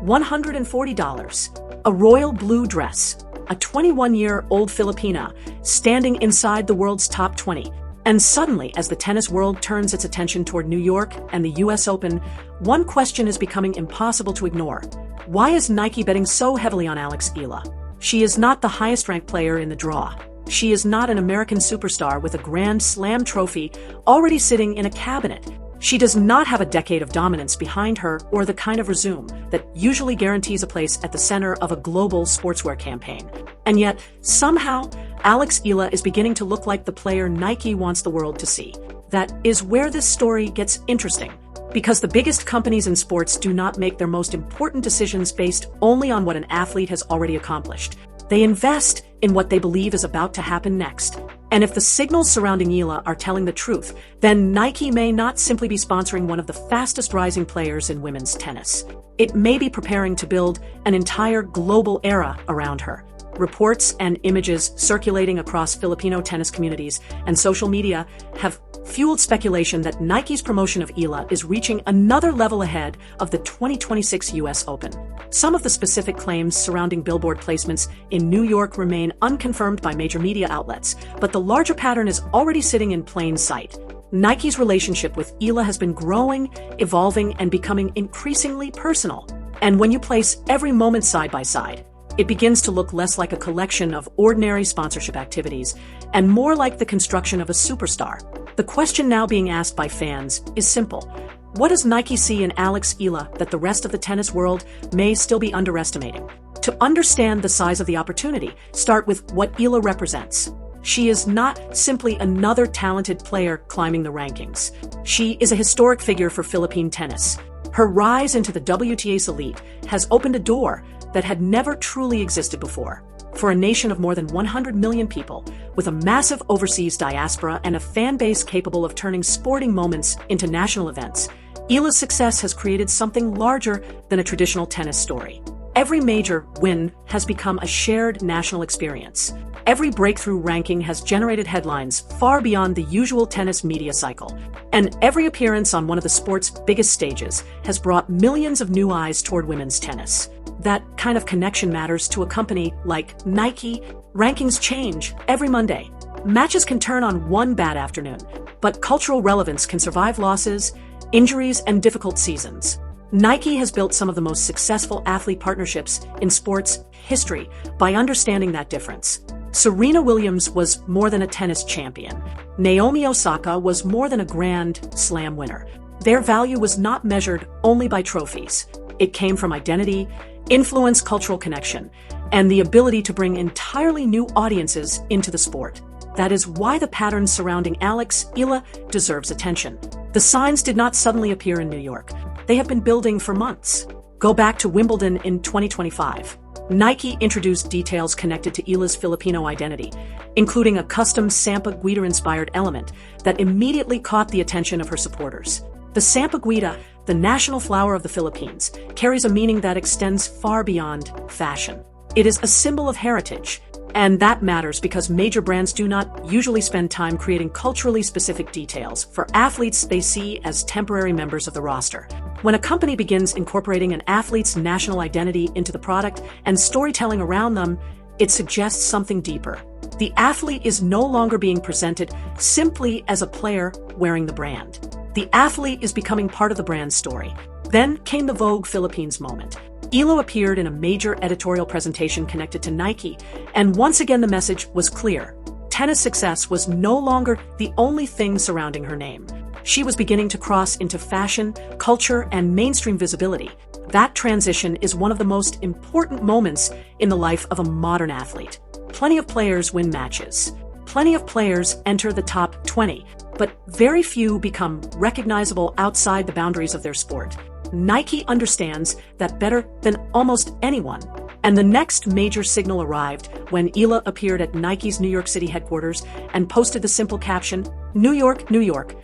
$140. A royal blue dress. A 21-year-old Filipina standing inside the world's top 20. And suddenly, as the tennis world turns its attention toward New York and the US Open, one question is becoming impossible to ignore. Why is Nike betting so heavily on Alex Eala? She is not the highest-ranked player in the draw. She is not an American superstar with a Grand Slam trophy already sitting in a cabinet. She does not have a decade of dominance behind her or the kind of resume that usually guarantees a place at the center of a global sportswear campaign. And yet, somehow, Alex Eala is beginning to look like the player Nike wants the world to see. That is where this story gets interesting. Because the biggest companies in sports do not make their most important decisions based only on what an athlete has already accomplished. They invest in what they believe is about to happen next. And if the signals surrounding Eala are telling the truth, then Nike may not simply be sponsoring one of the fastest rising players in women's tennis. It may be preparing to build an entire global era around her. Reports and images circulating across Filipino tennis communities and social media have fueled speculation that Nike's promotion of Eala is reaching another level ahead of the 2026 US Open. Some of the specific claims surrounding billboard placements in New York remain unconfirmed by major media outlets, but the larger pattern is already sitting in plain sight. Nike's relationship with Eala has been growing, evolving, and becoming increasingly personal. And when you place every moment side by side, it begins to look less like a collection of ordinary sponsorship activities and more like the construction of a superstar. The question now being asked by fans is simple. What does Nike see in Alex Eala that the rest of the tennis world may still be underestimating? To understand the size of the opportunity, start with what Eala represents. She is not simply another talented player climbing the rankings. She is a historic figure for Philippine tennis. Her rise into the WTA's elite has opened a door that had never truly existed before. For a nation of more than 100 million people, with a massive overseas diaspora and a fan base capable of turning sporting moments into national events, Eala's success has created something larger than a traditional tennis story. Every major win has become a shared national experience. Every breakthrough ranking has generated headlines far beyond the usual tennis media cycle. And every appearance on one of the sport's biggest stages has brought millions of new eyes toward women's tennis. That kind of connection matters to a company like Nike. Rankings change every Monday. Matches can turn on one bad afternoon, but cultural relevance can survive losses, injuries, and difficult seasons. Nike has built some of the most successful athlete partnerships in sports history by understanding that difference. Serena Williams was more than a tennis champion. Naomi Osaka was more than a Grand Slam winner. Their value was not measured only by trophies. It came from identity, influence, cultural connection, and the ability to bring entirely new audiences into the sport. That is why the pattern surrounding Alex Eala deserves attention. The signs did not suddenly appear in New York. They have been building for months. Go back to Wimbledon in 2025. Nike introduced details connected to Eala's Filipino identity, including a custom Sampaguita-inspired element that immediately caught the attention of her supporters. The Sampaguita, the national flower of the Philippines, carries a meaning that extends far beyond fashion. It is a symbol of heritage, and that matters because major brands do not usually spend time creating culturally specific details for athletes they see as temporary members of the roster. When a company begins incorporating an athlete's national identity into the product and storytelling around them, it suggests something deeper. The athlete is no longer being presented simply as a player wearing the brand. The athlete is becoming part of the brand's story. Then came the Vogue Philippines moment. Eala appeared in a major editorial presentation connected to Nike, and once again the message was clear. Tennis success was no longer the only thing surrounding her name. She was beginning to cross into fashion, culture, and mainstream visibility. That transition is one of the most important moments in the life of a modern athlete. Plenty of players win matches. Plenty of players enter the top 20, but very few become recognizable outside the boundaries of their sport. Nike understands that better than almost anyone. And the next major signal arrived when Eala appeared at Nike's New York City headquarters and posted the simple caption, "New York, New York."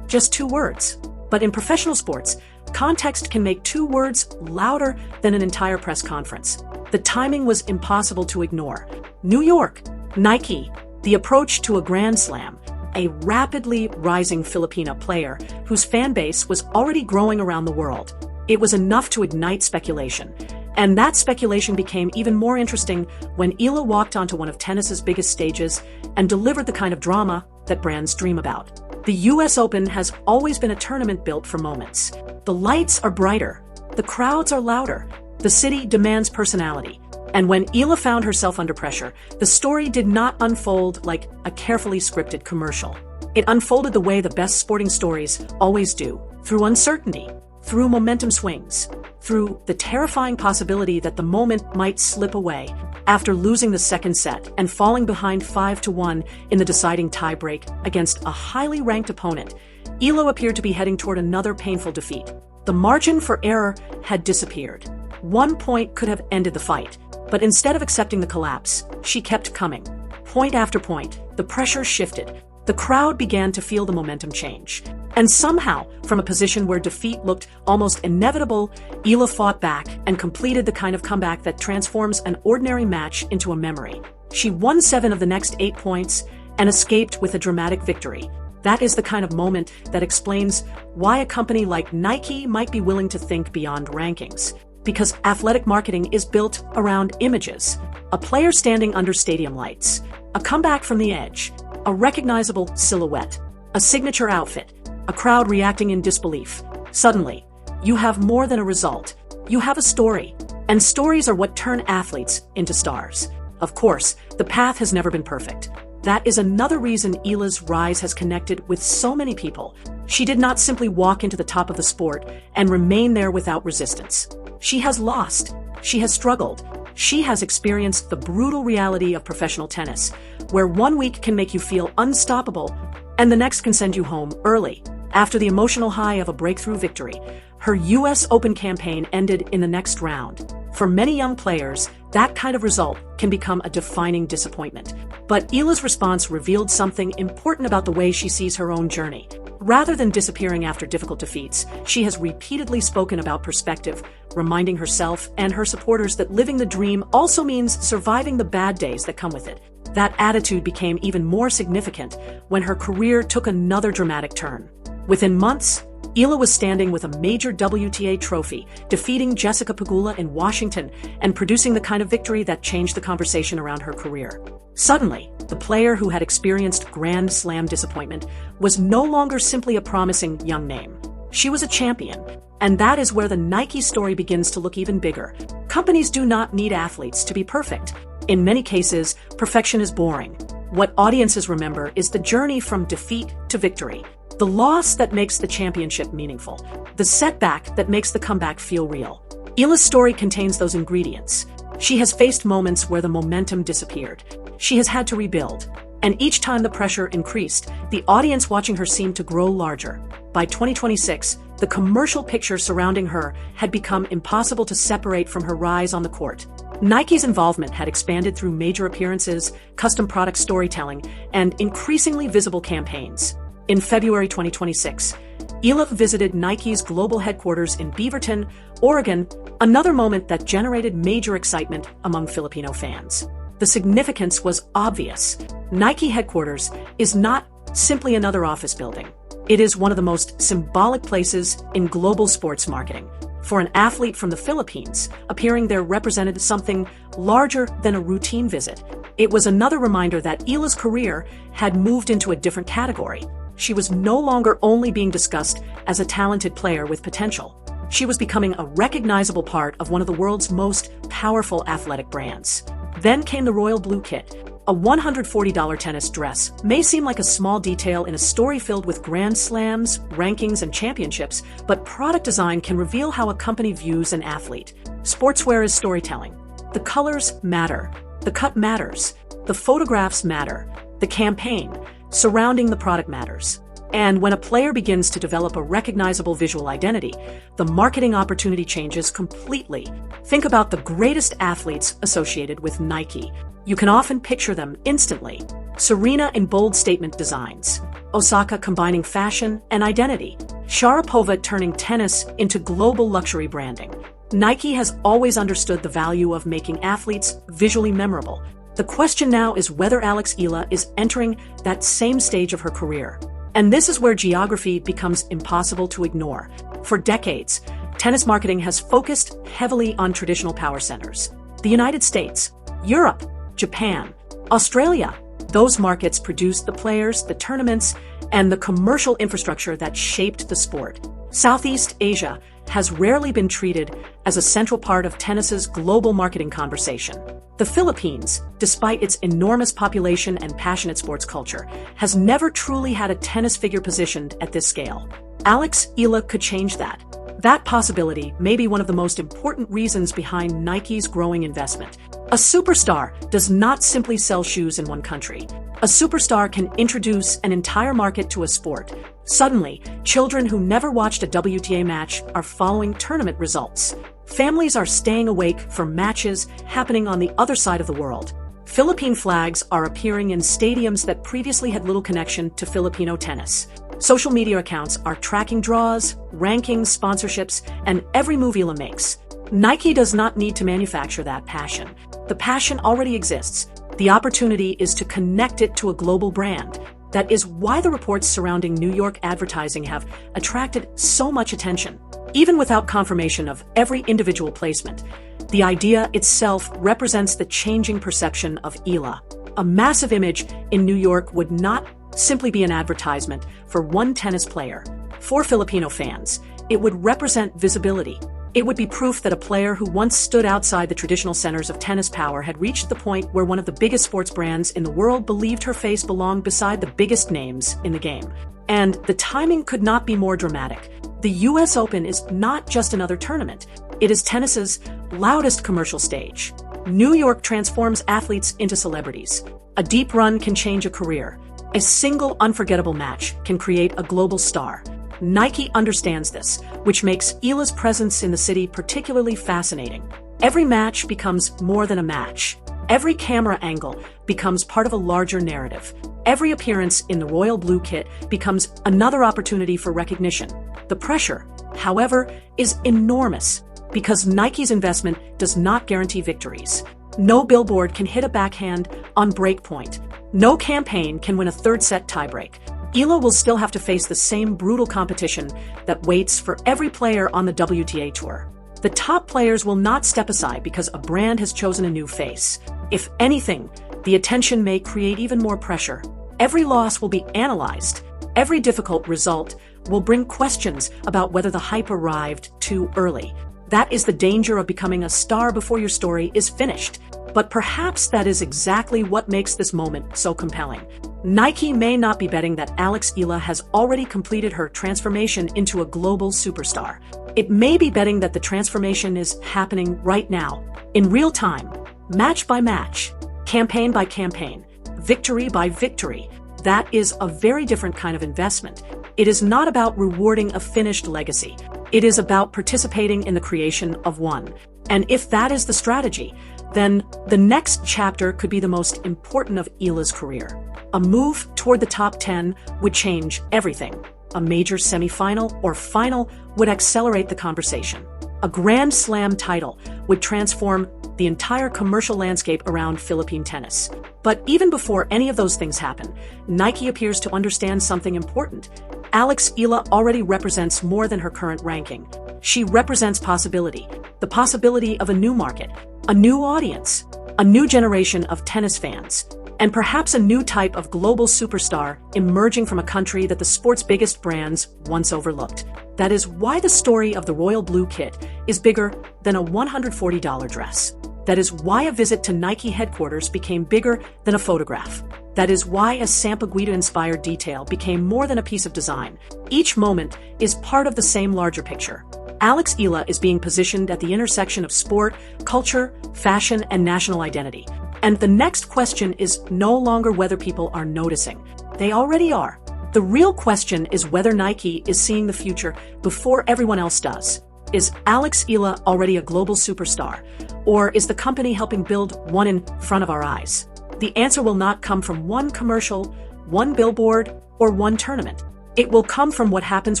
Just 2 words. But in professional sports, context can make 2 words louder than an entire press conference. The timing was impossible to ignore. New York, Nike, the approach to a Grand Slam, a rapidly rising Filipina player whose fan base was already growing around the world. It was enough to ignite speculation. And that speculation became even more interesting when Eala walked onto one of tennis's biggest stages and delivered the kind of drama that brands dream about. The US Open has always been a tournament built for moments. The lights are brighter, the crowds are louder, the city demands personality. And when Eala found herself under pressure, the story did not unfold like a carefully scripted commercial. It unfolded the way the best sporting stories always do, through uncertainty, through momentum swings, through the terrifying possibility that the moment might slip away. After losing the second set and falling behind 5-1 in the deciding tiebreak against a highly ranked opponent, Eala appeared to be heading toward another painful defeat. The margin for error had disappeared. 1 point could have ended the fight, but instead of accepting the collapse, she kept coming. Point after point, the pressure shifted. The crowd began to feel the momentum change. And somehow, from a position where defeat looked almost inevitable, Eala fought back and completed the kind of comeback that transforms an ordinary match into a memory. She won 7 of the next 8 points and escaped with a dramatic victory. That is the kind of moment that explains why a company like Nike might be willing to think beyond rankings. Because athletic marketing is built around images. A player standing under stadium lights, a comeback from the edge, a recognizable silhouette, a signature outfit, a crowd reacting in disbelief. Suddenly, you have more than a result. You have a story. And stories are what turn athletes into stars. Of course, the path has never been perfect. That is another reason Eala's rise has connected with so many people. She did not simply walk into the top of the sport and remain there without resistance. She has lost. She has struggled. She has experienced the brutal reality of professional tennis, where 1 week can make you feel unstoppable and the next can send you home early. After the emotional high of a breakthrough victory, her US Open campaign ended in the next round. For many young players, that kind of result can become a defining disappointment. But Eala's response revealed something important about the way she sees her own journey. Rather than disappearing after difficult defeats, she has repeatedly spoken about perspective, reminding herself and her supporters that living the dream also means surviving the bad days that come with it. That attitude became even more significant when her career took another dramatic turn. Within months, Eala was standing with a major WTA trophy, defeating Jessica Pegula in Washington and producing the kind of victory that changed the conversation around her career. Suddenly, the player who had experienced Grand Slam disappointment was no longer simply a promising young name. She was a champion, and that is where the Nike story begins to look even bigger. Companies do not need athletes to be perfect. In many cases, perfection is boring. What audiences remember is the journey from defeat to victory. The loss that makes the championship meaningful. The setback that makes the comeback feel real. Eala's story contains those ingredients. She has faced moments where the momentum disappeared. She has had to rebuild. And each time the pressure increased, the audience watching her seemed to grow larger. By 2026, the commercial picture surrounding her had become impossible to separate from her rise on the court. Nike's involvement had expanded through major appearances, custom product storytelling, and increasingly visible campaigns. In February 2026, Eala visited Nike's global headquarters in Beaverton, Oregon, another moment that generated major excitement among Filipino fans. The significance was obvious. Nike headquarters is not simply another office building. It is one of the most symbolic places in global sports marketing. For an athlete from the Philippines, appearing there represented something larger than a routine visit. It was another reminder that Eala's career had moved into a different category. She was no longer only being discussed as a talented player with potential. She was becoming a recognizable part of one of the world's most powerful athletic brands. Then came the royal blue kit. A $140 tennis dress may seem like a small detail in a story filled with grand slams, rankings, and championships, but product design can reveal how a company views an athlete. Sportswear is storytelling. The colors matter. The cut matters. The photographs matter. The campaign surrounding the product matters. And when a player begins to develop a recognizable visual identity, the marketing opportunity changes completely. Think about the greatest athletes associated with Nike. You can often picture them instantly. Serena in bold statement designs, Osaka combining fashion and identity, Sharapova turning tennis into global luxury branding. Nike has always understood the value of making athletes visually memorable. The question now is whether Alex Eala is entering that same stage of her career. And this is where geography becomes impossible to ignore. For decades, tennis marketing has focused heavily on traditional power centers. The United States, Europe, Japan, Australia. Those markets produced the players, the tournaments, and the commercial infrastructure that shaped the sport. Southeast Asia has rarely been treated as a central part of tennis's global marketing conversation. The Philippines, despite its enormous population and passionate sports culture, has never truly had a tennis figure positioned at this scale. Alex Eala could change that. That possibility may be one of the most important reasons behind Nike's growing investment. A superstar does not simply sell shoes in one country. A superstar can introduce an entire market to a sport. Suddenly, children who never watched a WTA match are following tournament results. Families are staying awake for matches happening on the other side of the world. Philippine flags are appearing in stadiums that previously had little connection to Filipino tennis. Social media accounts are tracking draws, rankings, sponsorships, and every move Eala makes. Nike does not need to manufacture that passion. The passion already exists. The opportunity is to connect it to a global brand. That is why the reports surrounding New York advertising have attracted so much attention. Even without confirmation of every individual placement, the idea itself represents the changing perception of Eala. A massive image in New York would not simply be an advertisement for one tennis player. For Filipino fans, it would represent visibility. It would be proof that a player who once stood outside the traditional centers of tennis power had reached the point where one of the biggest sports brands in the world believed her face belonged beside the biggest names in the game. And the timing could not be more dramatic. The US Open is not just another tournament. It is tennis's loudest commercial stage. New York transforms athletes into celebrities. A deep run can change a career. A single unforgettable match can create a global star. Nike understands this, which makes Eala's presence in the city particularly fascinating. Every match becomes more than a match. Every camera angle becomes part of a larger narrative. Every appearance in the royal blue kit becomes another opportunity for recognition. The pressure, however, is enormous because Nike's investment does not guarantee victories. No billboard can hit a backhand on break point. No campaign can win a third-set tiebreak. Eala will still have to face the same brutal competition that waits for every player on the WTA Tour. The top players will not step aside because a brand has chosen a new face. If anything, the attention may create even more pressure. Every loss will be analyzed. Every difficult result will bring questions about whether the hype arrived too early. That is the danger of becoming a star before your story is finished. But perhaps that is exactly what makes this moment so compelling. Nike may not be betting that Alex Eala has already completed her transformation into a global superstar. It may be betting that the transformation is happening right now, in real time, match by match, campaign by campaign, victory by victory. That is a very different kind of investment. It is not about rewarding a finished legacy. It is about participating in the creation of one. And if that is the strategy, then the next chapter could be the most important of Eala's career. A move toward the top 10 would change everything. A major semifinal or final would accelerate the conversation. A Grand Slam title would transform the entire commercial landscape around Philippine tennis. But even before any of those things happen, Nike appears to understand something important. Alex Eala already represents more than her current ranking. She represents possibility, the possibility of a new market, a new audience, a new generation of tennis fans, and perhaps a new type of global superstar emerging from a country that the sport's biggest brands once overlooked. That is why the story of the royal blue kit is bigger than a $140 dress. That is why a visit to Nike headquarters became bigger than a photograph. That is why a Sampa Guida-inspired detail became more than a piece of design. Each moment is part of the same larger picture. Alex Eala is being positioned at the intersection of sport, culture, fashion, and national identity. And the next question is no longer whether people are noticing. They already are. The real question is whether Nike is seeing the future before everyone else does. Is Alex Eala already a global superstar? Or is the company helping build one in front of our eyes? The answer will not come from one commercial, one billboard, or one tournament. It will come from what happens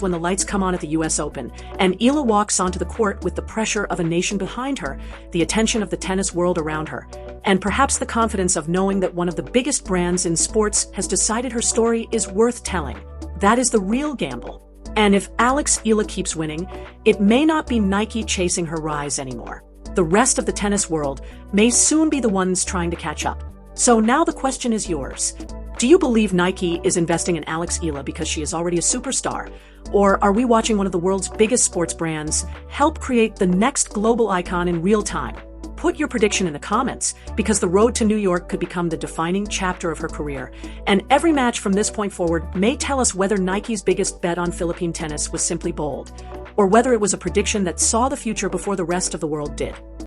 when the lights come on at the US Open, and Eala walks onto the court with the pressure of a nation behind her, the attention of the tennis world around her, and perhaps the confidence of knowing that one of the biggest brands in sports has decided her story is worth telling. That is the real gamble. And if Alex Eala keeps winning, it may not be Nike chasing her rise anymore. The rest of the tennis world may soon be the ones trying to catch up. So now the question is yours. Do you believe Nike is investing in Alex Eala because she is already a superstar? Or are we watching one of the world's biggest sports brands help create the next global icon in real time? Put your prediction in the comments, because the road to New York could become the defining chapter of her career. And every match from this point forward may tell us whether Nike's biggest bet on Philippine tennis was simply bold, or whether it was a prediction that saw the future before the rest of the world did.